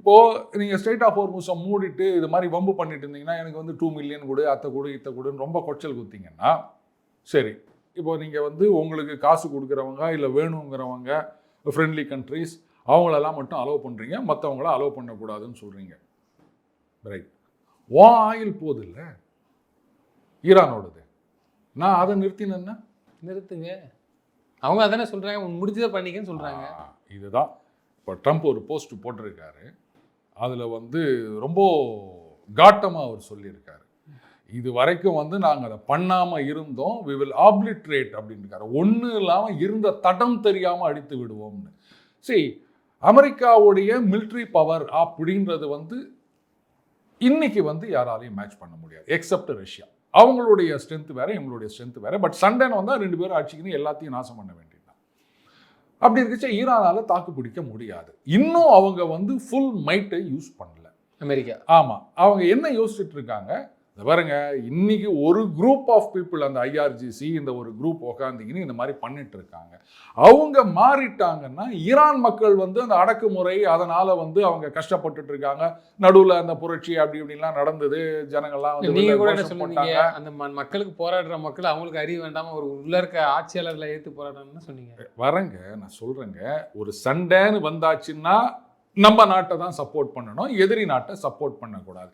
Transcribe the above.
இப்போது நீங்கள் straight of ஹோர்முஸை மூடிட்டு இது மாதிரி வம்பு பண்ணிட்டு இருந்தீங்கன்னா எனக்கு வந்து 2 மில்லியன் கொடு அத்தை கொடு இத்தை கொடுன்னு ரொம்ப கொச்சல் குத்திங்கன்னா சரி. இப்போ நீங்கள் வந்து உங்களுக்கு காசு கொடுக்குறவங்க இல்லை வேணுங்கிறவங்க ஃப்ரெண்ட்லி கண்ட்ரிஸ் அவங்களெல்லாம் மட்டும் அலோவ் பண்ணுறீங்க, மற்றவங்கள அலோவ் பண்ணக்கூடாதுன்னு சொல்கிறீங்க. ரைட். ஆயில் போகுது இல்லை ஈரானோடது, நான் அதை நிறுத்தினேன்னா நிறுத்துங்க. அவங்க அதானே சொல்கிறாங்க, முடிஞ்சதை பண்ணிக்கன்னு சொல்கிறாங்க. இதுதான் இப்போ ட்ரம்ப் ஒரு போஸ்ட் போட்டிருக்காரு. அதில் வந்து ரொம்ப காட்டமாக அவர் சொல்லியிருக்காரு, இது வரைக்கும் வந்து நாங்கள் அதை பண்ணாமல் இருந்தோம், வி வில் ஆப்லிட்ரேட் அப்படின்ட்டு ஒன்றும் இல்லாமல் இருந்த தடம் தெரியாமல் அடித்து விடுவோம்னு. சரி, அமெரிக்காவுடைய மிலிட்ரி பவர் அப்படின்றது வந்து இன்னைக்கு வந்து யாராலையும் மேட்ச் பண்ண முடியாது எக்ஸப்ட் ரஷ்யா. அவங்களுடைய ஸ்ட்ரென்த் வேற, எங்களுடைய ஸ்ட்ரென்த் வேற. பட் சண்டைன்னு வந்தால் 2 பேரும் அடிச்சுக்கின்னு எல்லாத்தையும் நாசம் பண்ண வேண்டியதுதான். அப்படி இருந்துச்சு ஈரானால தாக்கு பிடிக்க முடியாது. இன்னும் அவங்க வந்து ஃபுல் மைட்டை யூஸ் பண்ணல அமெரிக்கா. ஆமாம், அவங்க என்ன யோசிச்சுட்டு இருக்காங்க பாருங்க, இன்னைக்கு ஒரு குரூப் ஆஃப் பீப்புள் அந்த ஐஆர்ஜிசி இந்த ஒரு குரூப் உக்காந்திங்கன்னு இந்த மாதிரி பண்ணிட்டு இருக்காங்க. அவங்க மாறிட்டாங்கன்னா ஈரான் மக்கள் வந்து அந்த அடக்குமுறை அதனால வந்து அவங்க கஷ்டப்பட்டுட்டு இருக்காங்க. நடுவில் அந்த புரட்சி அப்படி இப்படிலாம் நடந்தது, ஜனங்கள்லாம் வந்து நீங்க கூட என்ன சொன்னீங்க, அந்த மக்களுக்கு போராடுற மக்கள் அவங்களுக்கு அறிவு வேண்டாம ஒரு உள்ள இருக்க ஆட்சியாளர்களை ஏற்று போராடணும்னு சொன்னீங்க. வரங்க, நான் சொல்றேங்க, ஒரு சண்டைன்னு வந்தாச்சுன்னா நம்ம நாட்டை தான் சப்போர்ட் பண்ணணும், எதிரி நாட்டை சப்போர்ட் பண்ணக்கூடாது.